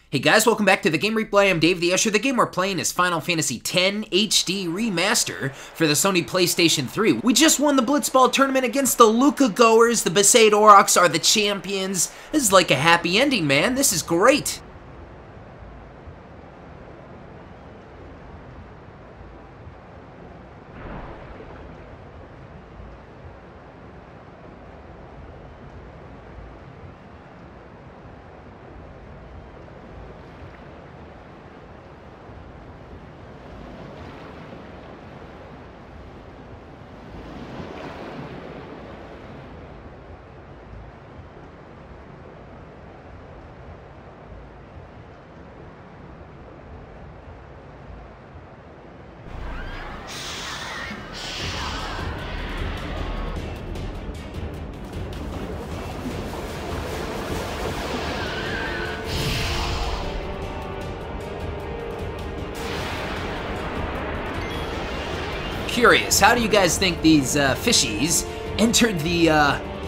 Hey guys, welcome back to the Game Replay. I'm DavetheUsher. The game we're playing is Final Fantasy X HD Remaster for the Sony PlayStation 3. We just won the Blitzball tournament against the Luca Goers. The Besaid Aurochs are the champions. This is like a happy ending, man. This is great. Curious, how do you guys think these fishies entered the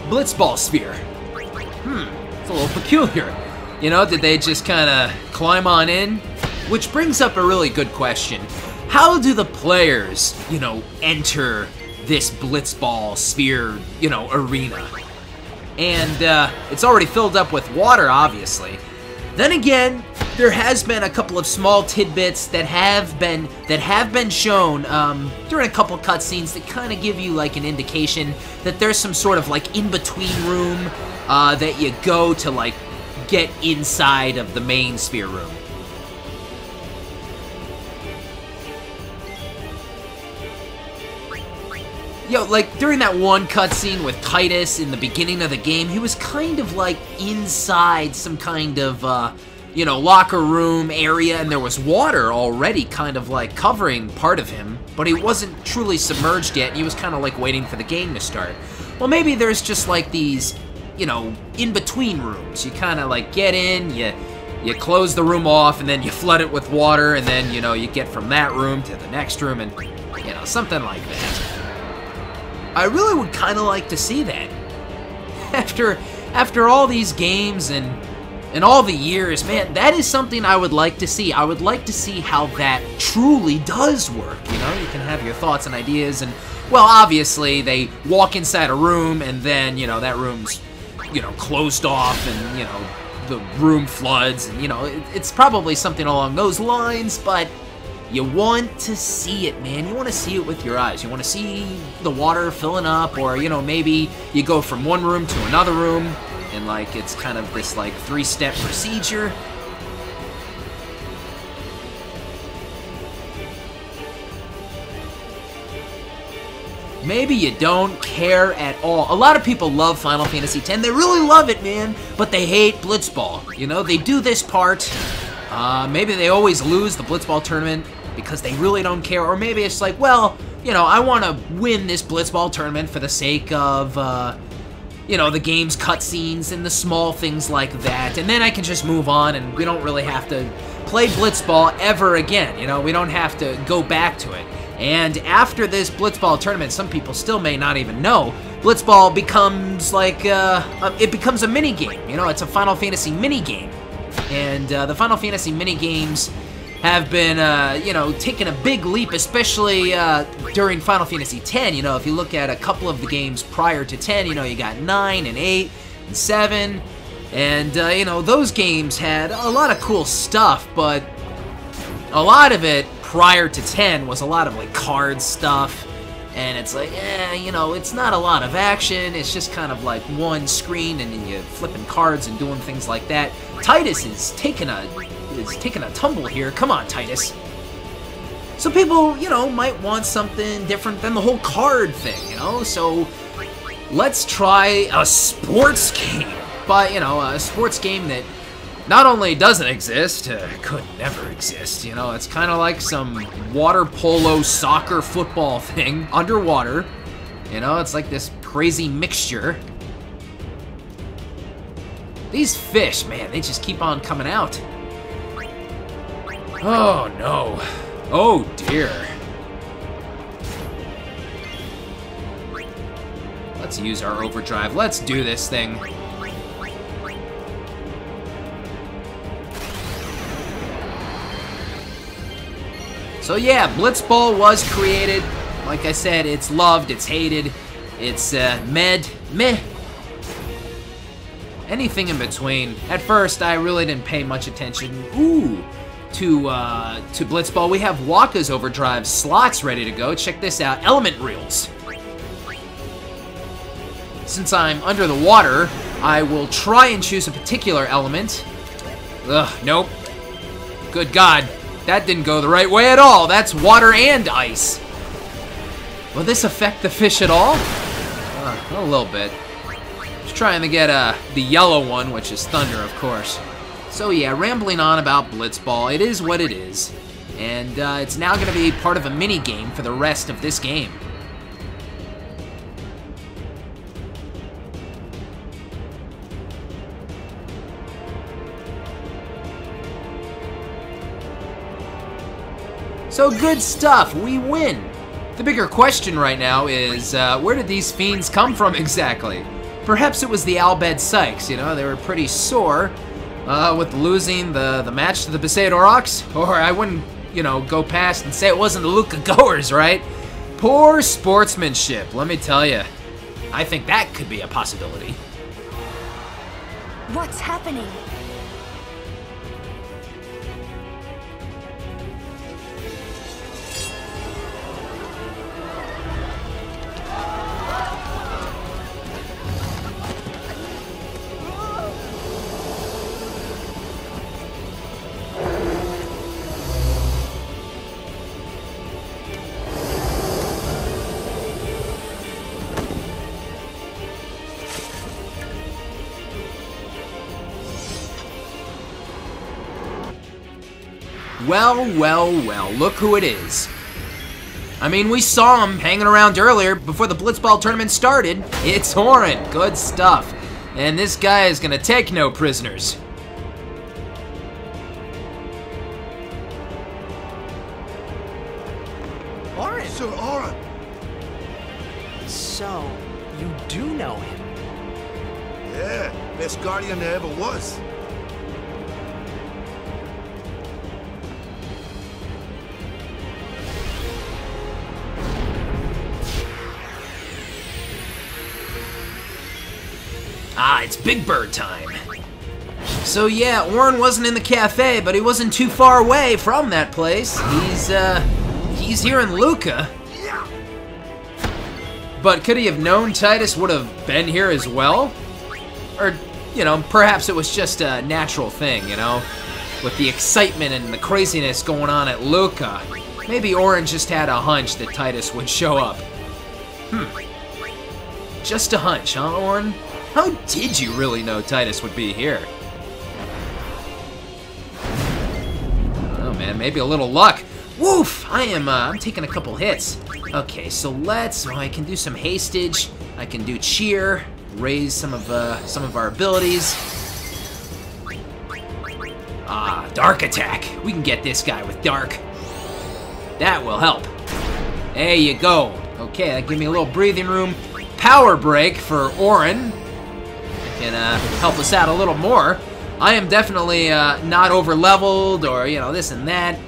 Blitzball sphere? It's a little peculiar. You know, did they just kind of climb on in? Which brings up a really good question. How do the players, enter this Blitzball sphere, arena? And it's already filled up with water, obviously. Then again, there has been a couple of small tidbits that have been shown during a couple cutscenes that kind of give you like an indication that there's some sort of like in-between room that you go to like get inside of the main sphere room. Like during that one cutscene with Titus in the beginning of the game, he was kind of like inside some kind of, locker room area, and there was water already kind of like covering part of him, but he wasn't truly submerged yet, and he was kind of like waiting for the game to start. Well, maybe there's just like these, in-between rooms. You kind of like get in, you close the room off, and then you flood it with water, and then, you get from that room to the next room, and, something like that. I really would kind of like to see that. After all these games and all the years, man, that is something I would like to see. I would like to see how that truly does work, You can have your thoughts and ideas, and, well, obviously, they walk inside a room, and then, that room's, closed off, and, the room floods, and, it's probably something along those lines, but you want to see it, man. You want to see it with your eyes. You want to see the water filling up, or, maybe you go from one room to another room, and, like, it's kind of this, like, three-step procedure. Maybe you don't care at all. A lot of people love Final Fantasy X. They really love it, man, but they hate Blitzball. They do this part. Maybe they always lose the Blitzball tournament because they really don't care, or maybe it's like, well, I want to win this Blitzball tournament for the sake of, the game's cutscenes and the small things like that, and then I can just move on, and we don't really have to play Blitzball ever again, we don't have to go back to it. And after this Blitzball tournament, some people still may not even know, Blitzball becomes like, it becomes a mini-game, it's a Final Fantasy mini-game. And the Final Fantasy mini-games have been, taking a big leap, especially during Final Fantasy X. If you look at a couple of the games prior to 10, you got 9 and 8 and 7. And, those games had a lot of cool stuff, but a lot of it prior to 10 was a lot of, like, card stuff. And it's like, it's not a lot of action. It's just kind of like one screen, and then you're flipping cards and doing things like that. Titus is taking a tumble here. Come on, Titus. So people, might want something different than the whole card thing, So let's try a sports game. But, a sports game that not only doesn't exist, could never exist, it's kind of like some water polo soccer football thing underwater, it's like this crazy mixture. These fish, man, they just keep on coming out. Oh no, oh dear. Let's use our overdrive, let's do this thing. So yeah, Blitzball was created. Like I said, it's loved, it's hated, it's meh. Anything in between. At first, I really didn't pay much attention. To Blitzball. We have Waka's Overdrive slots ready to go. Check this out, element reels. Since I'm under the water, I will try and choose a particular element. Ugh, nope. Good God, that didn't go the right way at all. That's water and ice. Will this affect the fish at all? A little bit. Just trying to get the yellow one, which is thunder, of course. So yeah, rambling on about Blitzball, it is what it is. And it's now going to be part of a mini-game for the rest of this game. So good stuff, we win. The bigger question right now is, where did these fiends come from exactly? Perhaps it was the Albed Sykes, you know, they were pretty sore with losing the match to the Besaidorox, or I wouldn't, you know, go past and say it wasn't the Luca Goers, right? Poor sportsmanship, let me tell you. I think that could be a possibility. What's happening? Well, look who it is. I mean, we saw him hanging around earlier before the Blitzball tournament started. It's Orin, good stuff. And this guy is gonna take no prisoners. Orin! Sir Orin! So, you do know him? Yeah, best guardian there ever was. Ah, it's Big Bird time. So yeah, Orin wasn't in the cafe, but he wasn't too far away from that place. He's here in Luca. But could he have known Titus would have been here as well? Or, you know, perhaps it was just a natural thing, you know? With the excitement and the craziness going on at Luca. Maybe Orin just had a hunch that Titus would show up. Just a hunch, huh, Orin? How did you really know Titus would be here? Oh man, maybe a little luck. Woof! I'm taking a couple hits. Okay, so I can do some hastage. I can do cheer, raise some of our abilities. Ah, dark attack. We can get this guy with dark. That will help. There you go. Okay, that gave me a little breathing room. Power break for Orin. Can help us out a little more. I am definitely not over leveled or, you know, this and that.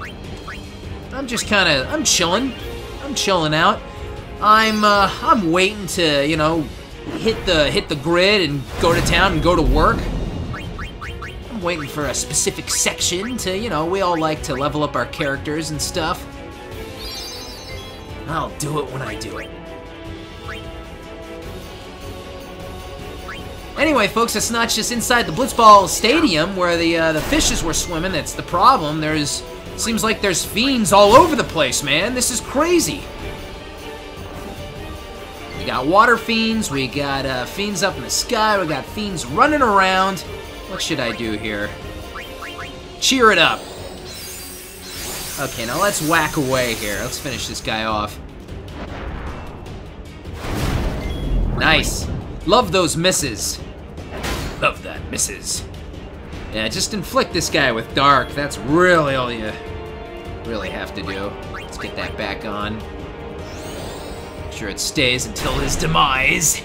I'm just I'm chilling. I'm chilling out. I'm waiting to, you know, hit the grid and go to town and go to work. I'm waiting for a specific section to, you know, we all like to level up our characters and stuff. I'll do it when I do it. Anyway, folks, it's not just inside the Blitzball Stadium where the fishes were swimming that's the problem. Seems like there's fiends all over the place, man. This is crazy. We got water fiends, we got fiends up in the sky, we got fiends running around. What should I do here? Cheer it up. Okay, now let's whack away here. Let's finish this guy off. Nice. Love those misses. Love that, misses. Yeah, just inflict this guy with dark. That's really all you really have to do. Let's get that back on. Make sure it stays until his demise.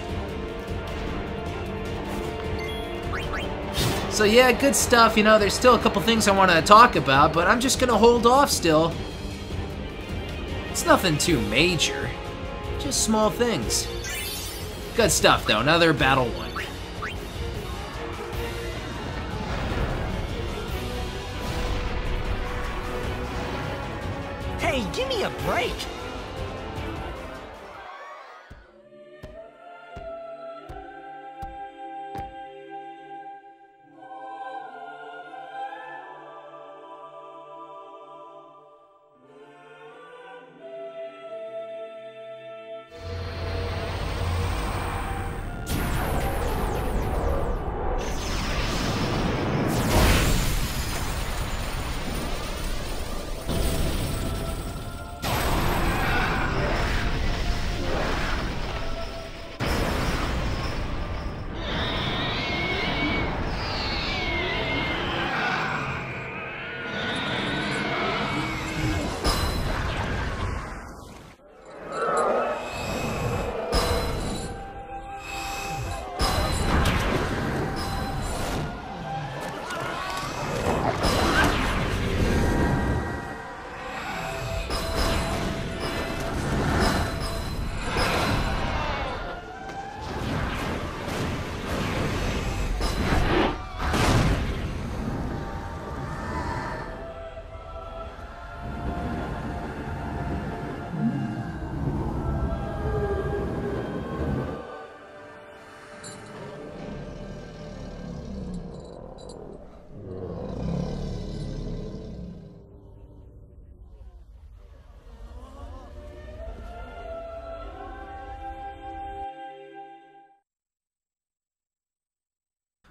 So yeah, good stuff. You know, there's still a couple things I want to talk about, but I'm just gonna hold off still. It's nothing too major, just small things. Good stuff though, another battle won. Hey, give me a break!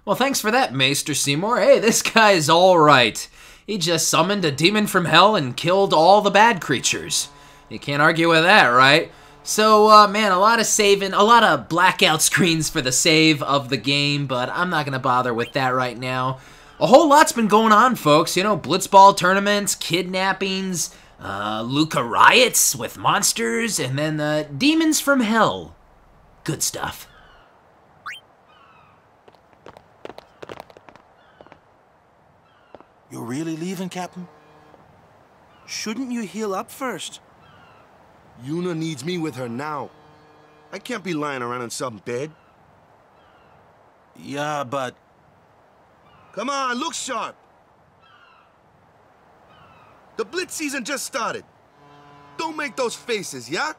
Well, thanks for that, Maester Seymour. Hey, this guy's alright. He just summoned a demon from hell and killed all the bad creatures. You can't argue with that, right? So, man, a lot of saving, a lot of blackout screens for the save of the game, but I'm not going to bother with that right now. A whole lot's been going on, folks. You know, blitzball tournaments, kidnappings, Luca riots with monsters, and then demons from hell. Good stuff. You're really leaving, Captain? Shouldn't you heal up first? Yuna needs me with her now. I can't be lying around in some bed. Yeah, but... Come on, look sharp. The Blitz season just started. Don't make those faces, yeah?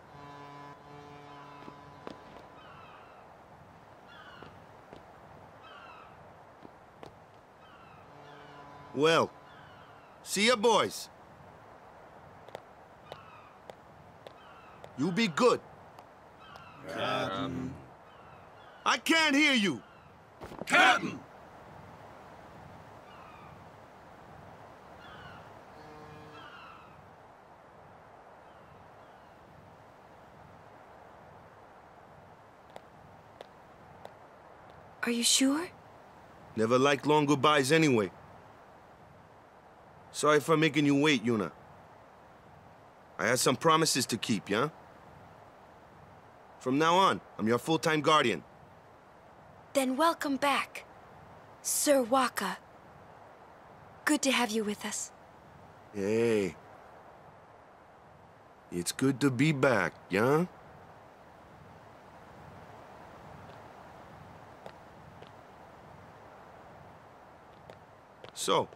Well, see ya, boys. You be good. Captain. I can't hear you. Captain! Are you sure? Never liked long goodbyes anyway. Sorry for making you wait, Yuna. I had some promises to keep, yeah? From now on, I'm your full-time guardian. Then welcome back, Sir Waka. Good to have you with us. Hey. It's good to be back, yeah? So,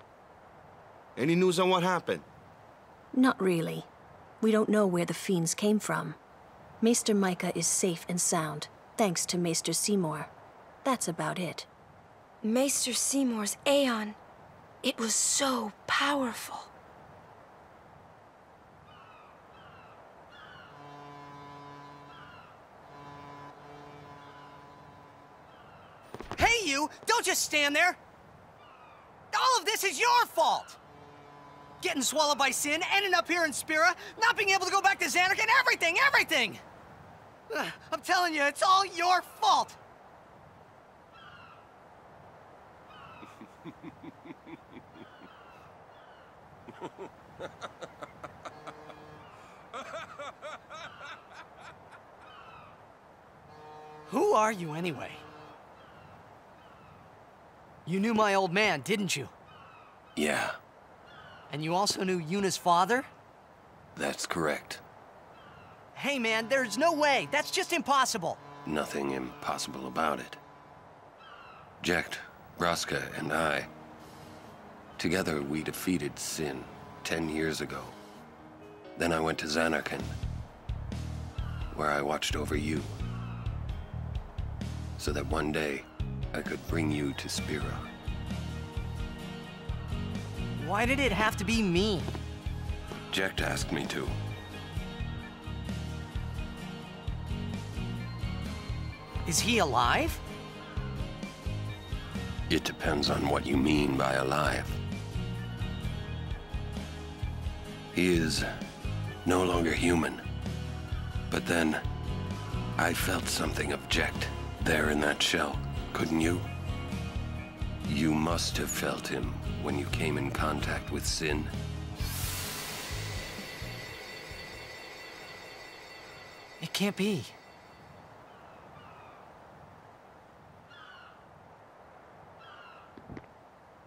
any news on what happened? Not really. We don't know where the fiends came from. Maester Micah is safe and sound, thanks to Maester Seymour. That's about it. Maester Seymour's Aeon. It was so powerful. Hey, you! Don't just stand there! All of this is your fault! Getting swallowed by sin, ending up here in Spira, not being able to go back to Xanark, and everything! I'm telling you, it's all your fault! Who are you, anyway? You knew my old man, didn't you? Yeah, And you also knew Yuna's father? that's correct. Hey man, there's no way. That's just impossible. Nothing impossible about it. Jecht, Braska, and I, together we defeated Sin 10 years ago. Then I went to Zanarkand, where I watched over you, so that one day I could bring you to Spira. Why did it have to be me? Jecht asked me to. Is he alive? It depends on what you mean by alive. He is no longer human. But then, I felt something of Jecht there in that shell, couldn't you? You must have felt him when you came in contact with Sin. It can't be.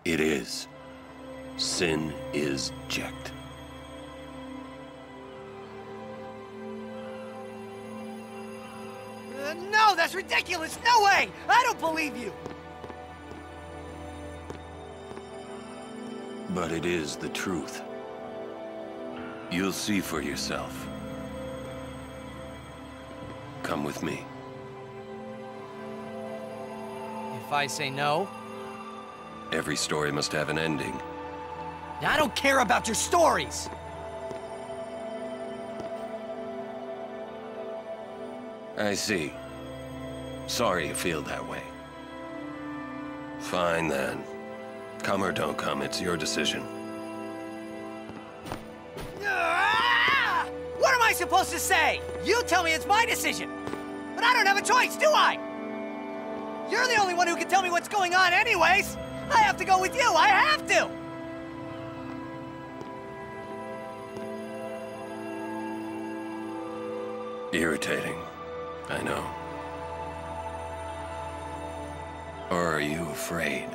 It is. Sin is Jecht. No, that's ridiculous! No way! I don't believe you! But it is the truth. You'll see for yourself. Come with me. If I say no? Every story must have an ending. I don't care about your stories! I see. Sorry you feel that way. Fine then. Come or don't come, it's your decision. What am I supposed to say? You tell me it's my decision. But I don't have a choice, do I? You're the only one who can tell me what's going on anyways. I have to go with you, I have to! Irritating, I know. Or are you afraid?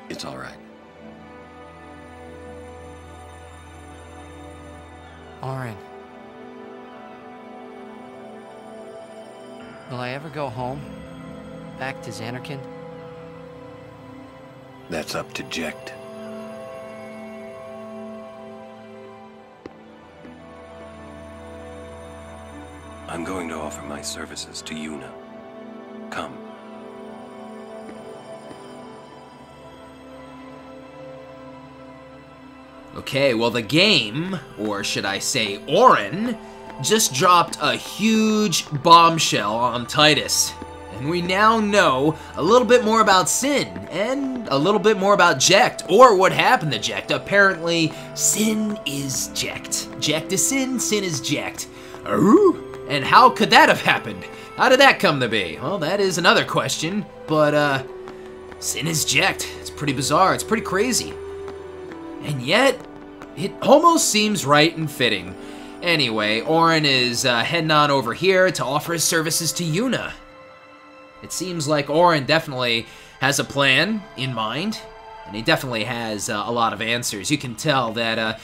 It's all right. Oren. Will I ever go home? Back to Zanarkand? That's up to Jecht. I'm going to offer my services to Yuna. Come. Okay, well the game, or should I say Oren, just dropped a huge bombshell on Titus. And we now know a little bit more about Sin, and a little bit more about Jecht, or what happened to Jecht. Apparently, Sin is Jecht. Jecht is Sin, Sin is Jecht. And how could that have happened? How did that come to be? Well, that is another question, but Sin is Jecht. It's pretty bizarre, it's pretty crazy. And yet, it almost seems right and fitting. Anyway, Oren is heading on over here to offer his services to Yuna. It seems like Oren definitely has a plan in mind, and he definitely has a lot of answers. You can tell that,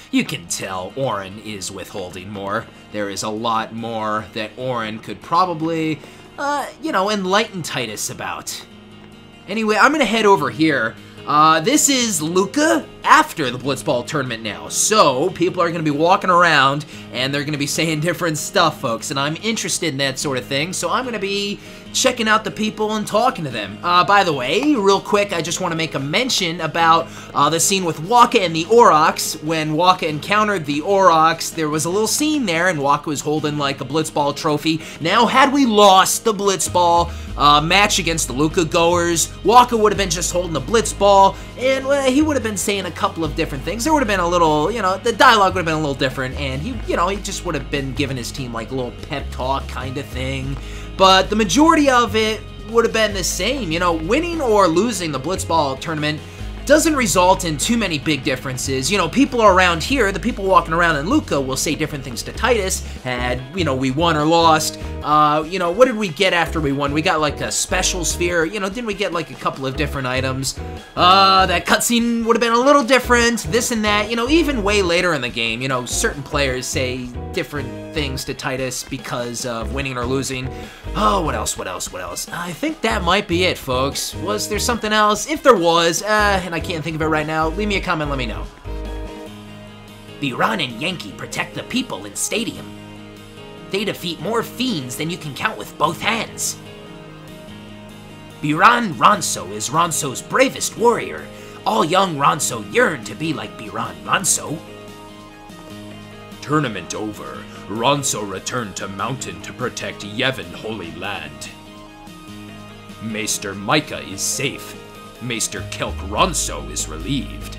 Oren is withholding more. There is a lot more that Oren could probably, enlighten Titus about. Anyway, I'm gonna head over here. This is Luca after the Blitzball tournament now. So, people are going to be walking around, and they're going to be saying different stuff, folks. And I'm interested in that sort of thing, so I'm going to be checking out the people and talking to them. By the way, real quick, I just want to make a mention about the scene with Wakka and the Aurochs. When Wakka encountered the Aurochs, there was a little scene there, and Wakka was holding, like, a Blitzball trophy. Now, had we lost the Blitzball match against the Luca goers, Wakka would have been just holding the Blitzball, and he would have been saying a couple of different things. There would have been a little, the dialogue would have been a little different, and he just would have been giving his team like a little pep talk kind of thing. But the majority of it would have been the same. Winning or losing the Blitzball tournament doesn't result in too many big differences. You know, people around here, the people walking around in Luca will say different things to Titus, and, you know, we won or lost. You know, what did we get after we won? We got like a special sphere. You know, didn't we get like a couple of different items? That cutscene would have been a little different, this and that. You know, even way later in the game, you know, certain players say different things to Titus because of winning or losing. Oh, what else? I think that might be it, folks. Was there something else? If there was, and I can't think of it right now, leave me a comment, let me know. Biran and Yankee protect the people in Stadium. They defeat more fiends than you can count with both hands. Biran Ronso is Ronso's bravest warrior. All young Ronso yearn to be like Biran Ronso. Tournament over. Ronso returned to Mountain to protect Yevon Holy Land. Maester Micah is safe. Maester Kelk Ronso is relieved.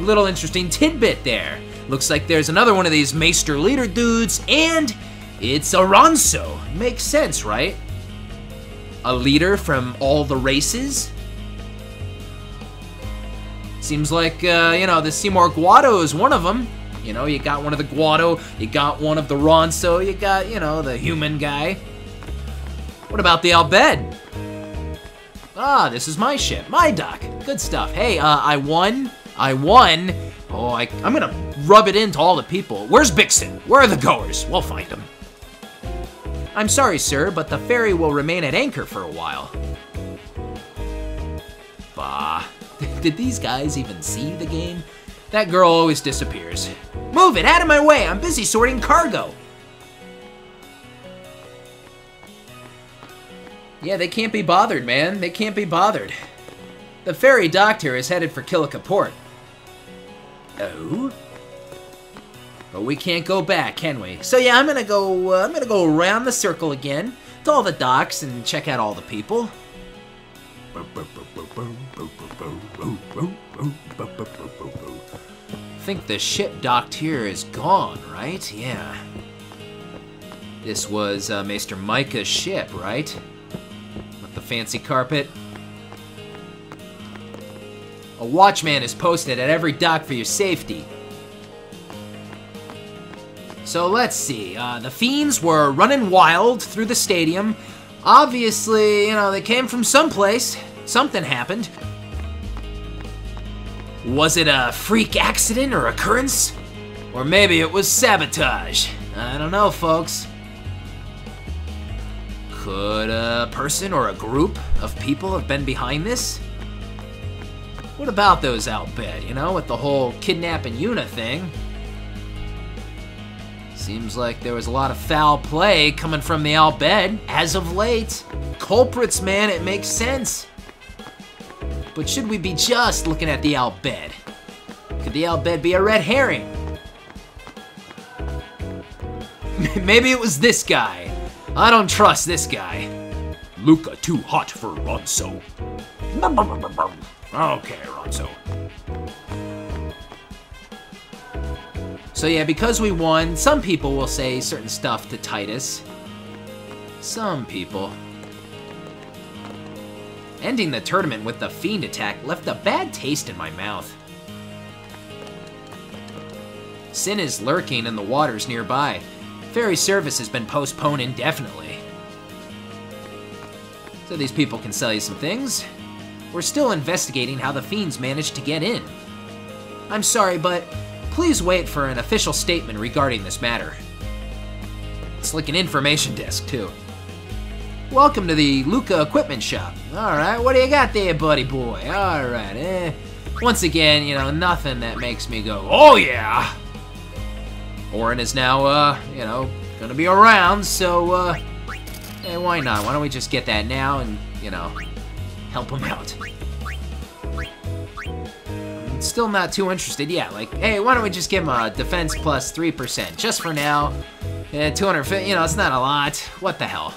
Little interesting tidbit there. Looks like there's another one of these Maester leader dudes, and it's a Ronso. Makes sense, right? A leader from all the races? Seems like, you know, the Seymour Guado is one of them. You know, you got one of the Guado, you got one of the Ronso, you got, you know, the human guy. What about the Albed? Ah, this is my ship, my dock. Good stuff. Hey, I won. Oh, I'm gonna rub it into all the people. Where's Bixen? Where are the goers? We'll find them. I'm sorry, sir, but the ferry will remain at anchor for a while. Bah. Did these guys even see the game? That girl always disappears. Move it, out of my way, I'm busy sorting cargo. Yeah, they can't be bothered, man. They can't be bothered. The ferry docked here is headed for Killica Port. Oh? But we can't go back, can we? So yeah, I'm gonna go around the circle again to all the docks and check out all the people. I think the ship docked here is gone, right? Yeah. This was Maester Micah's ship, right? With the fancy carpet. A watchman is posted at every dock for your safety. So let's see, the fiends were running wild through the stadium. Obviously, you know, they came from someplace. Something happened. Was it a freak accident or occurrence? Or maybe it was sabotage. I don't know, folks. Could a person or a group of people have been behind this? What about those Albed, you know, with the whole kidnapping Yuna thing? Seems like there was a lot of foul play coming from the Albed as of late. Culprits, man, it makes sense. But should we be just looking at the Albed? Could the Albed be a red herring? Maybe it was this guy. I don't trust this guy. Luca too hot for Ronso. Okay, Ronso. So yeah, because we won, some people will say certain stuff to Titus. Some people. Ending the tournament with the fiend attack left a bad taste in my mouth. Sin is lurking in the waters nearby. Ferry service has been postponed indefinitely. So these people can sell you some things. We're still investigating how the fiends managed to get in. I'm sorry, but please wait for an official statement regarding this matter. It's like an information desk, too. Welcome to the Luca Equipment Shop. Alright, what do you got there, buddy boy? Alright, Once again, you know, nothing that makes me go, oh yeah! Orin is now, you know, gonna be around, so, hey, why not? Why don't we just get that now and, you know, help him out? I'm still not too interested, yeah, like, hey, why don't we just give him a defense plus 3%, just for now. 250, you know, it's not a lot. What the hell?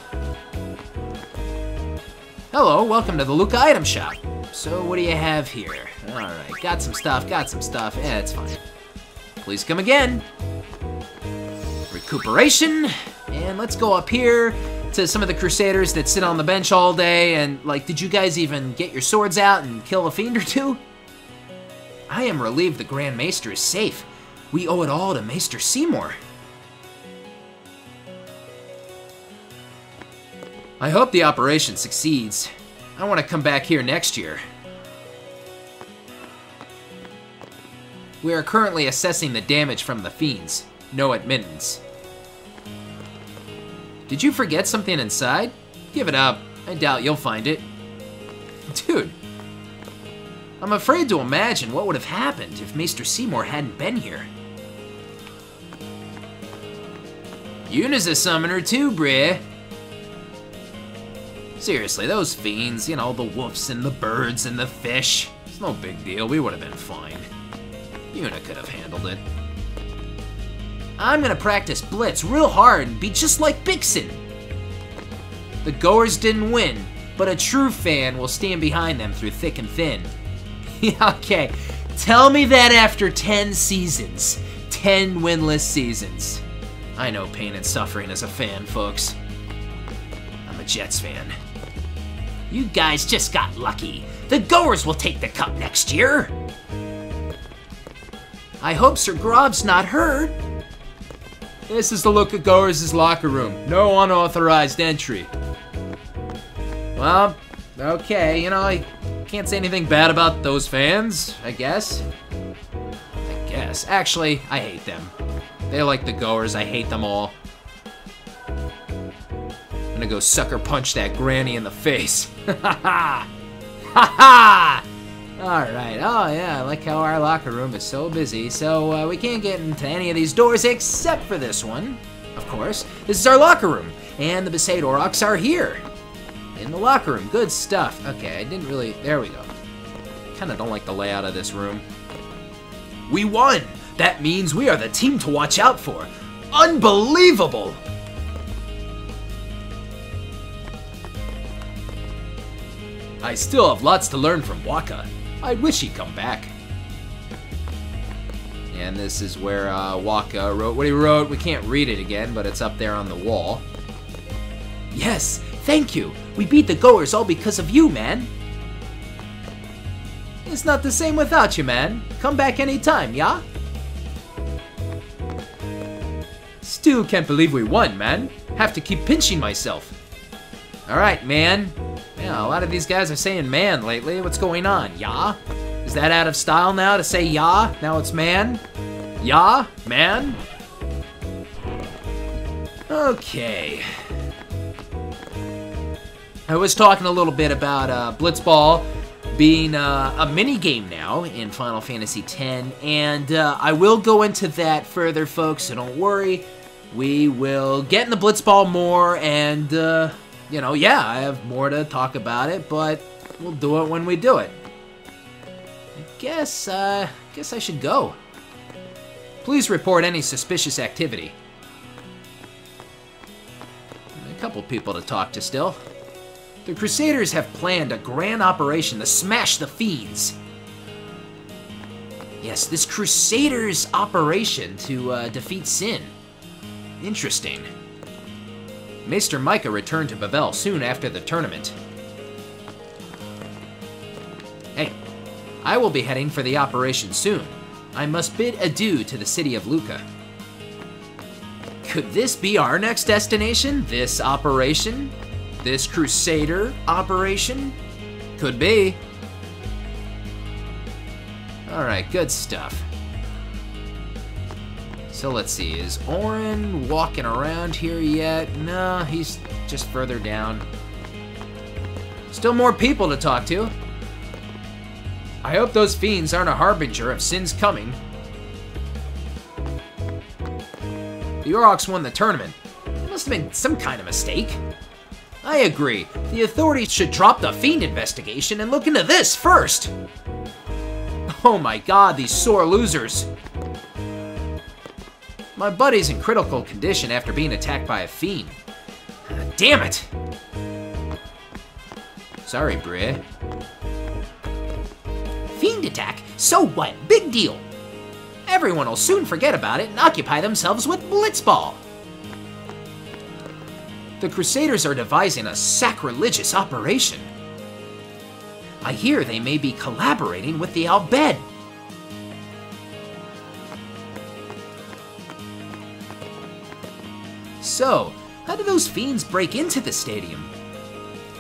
Hello, welcome to the Luca Item Shop. So, what do you have here? Alright, got some stuff. Yeah, it's fine. Please come again. Recuperation. And let's go up here to to some of the Crusaders that sit on the bench all day, and, like, did you guys even get your swords out and kill a fiend or two? I am relieved the Grand Maester is safe. We owe it all to Maester Seymour. I hope the operation succeeds. I want to come back here next year. We are currently assessing the damage from the fiends. No admittance. Did you forget something inside? Give it up. I doubt you'll find it. Dude, I'm afraid to imagine what would have happened if Maester Seymour hadn't been here. Yuna's a summoner too, Bray. Seriously, those fiends, you know, the wolves and the birds and the fish. It's no big deal, we would have been fine. Yuna could have handled it. I'm gonna practice Blitz real hard and be just like Bixen. The Goers didn't win, but a true fan will stand behind them through thick and thin. Yeah, okay, tell me that after 10 seasons. 10 winless seasons. I know pain and suffering as a fan, folks. I'm a Jets fan. You guys just got lucky. The Goers will take the cup next year. I hope Sir Grob's not hurt. This is the look at Goers' locker room. No unauthorized entry. Well, okay, you know, I can't say anything bad about those fans, I guess. Actually, I hate them. They like the Goers, I hate them all. I'm gonna go sucker punch that granny in the face. Ha ha! Ha ha! Alright, oh yeah, I like how our locker room is so busy, so we can't get into any of these doors except for this one. Of course, this is our locker room, and the Besaid Aurochs are here. In the locker room, good stuff. Okay, I didn't really, there we go. Kinda don't like the layout of this room. We won! That means we are the team to watch out for. Unbelievable! I still have lots to learn from Waka. I wish he'd come back. And this is where Waka wrote what he wrote. We can't read it again, but it's up there on the wall. Yes, thank you. We beat the Goers all because of you, man. It's not the same without you, man. Come back anytime, yeah? Still can't believe we won, man. Have to keep pinching myself. Alright, man. Yeah, a lot of these guys are saying man lately. What's going on, yeah? Is that out of style now to say yeah? Now it's man? Yeah? Man? Okay. I was talking a little bit about Blitzball being a mini-game now in Final Fantasy X, and I will go into that further, folks, so don't worry. We will get in the Blitzball more, and, you know, yeah, I have more to talk about it, but we'll do it when we do it. I guess I should go. Please report any suspicious activity. A couple people to talk to still. The Crusaders have planned a grand operation to smash the fiends. Yes, this Crusaders operation to defeat Sin. Interesting. Maester Micah returned to Babel soon after the tournament. Hey, I will be heading for the operation soon. I must bid adieu to the city of Luca. Could this be our next destination? This operation? This Crusader operation? Could be. Alright, good stuff. So let's see, is Orin walking around here yet? No, he's just further down. Still more people to talk to. I hope those fiends aren't a harbinger of Sin's coming. The Aurochs won the tournament. It must have been some kind of mistake. I agree. The authorities should drop the fiend investigation and look into this first. Oh my god, these sore losers. My buddy's in critical condition after being attacked by a fiend. Damn it! Sorry, Bria. Fiend attack? So what? Big deal. Everyone will soon forget about it and occupy themselves with Blitzball. The Crusaders are devising a sacrilegious operation. I hear they may be collaborating with the Al Bhed. So, how did those fiends break into the stadium?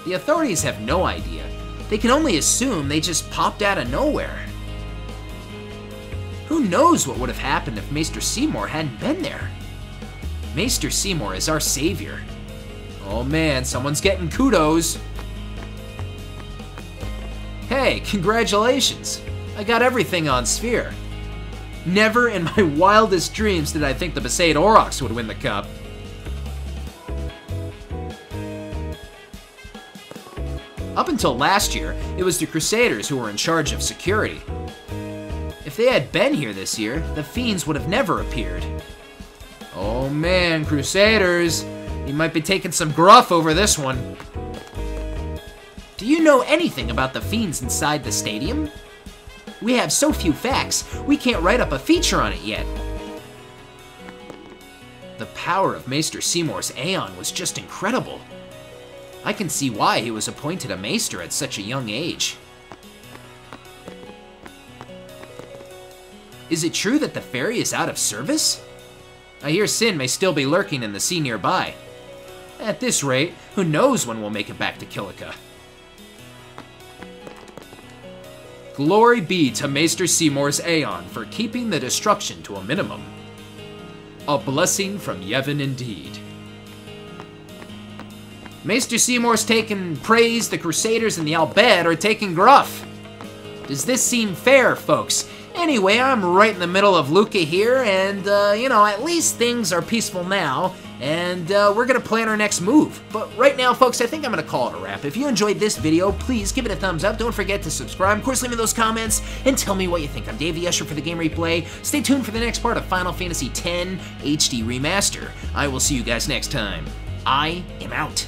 The authorities have no idea. They can only assume they just popped out of nowhere. Who knows what would have happened if Maester Seymour hadn't been there? Maester Seymour is our savior. Oh man, someone's getting kudos. Hey, congratulations. I got everything on Sphere. Never in my wildest dreams did I think the Besaid Aurochs would win the cup. Up until last year, it was the Crusaders who were in charge of security. If they had been here this year, the fiends would have never appeared. Oh man, Crusaders, you might be taking some gruff over this one. Do you know anything about the fiends inside the stadium? We have so few facts, we can't write up a feature on it yet. The power of Maester Seymour's Aeon was just incredible. I can see why he was appointed a Maester at such a young age. Is it true that the ferry is out of service? I hear Sin may still be lurking in the sea nearby. At this rate, who knows when we'll make it back to Kilika. Glory be to Maester Seymour's Aeon for keeping the destruction to a minimum. A blessing from Yevon indeed. Maester Seymour's taking praise, the Crusaders and the Al Bhed are taking gruff. Does this seem fair, folks? Anyway, I'm right in the middle of Luca here, and, at least things are peaceful now, and we're gonna plan our next move. But right now, folks, I think I'm gonna call it a wrap. If you enjoyed this video, please give it a thumbs up. Don't forget to subscribe. Of course, leave me those comments, and tell me what you think. I'm DavetheUsher for the Game Replay. Stay tuned for the next part of Final Fantasy X HD Remaster. I will see you guys next time. I am out.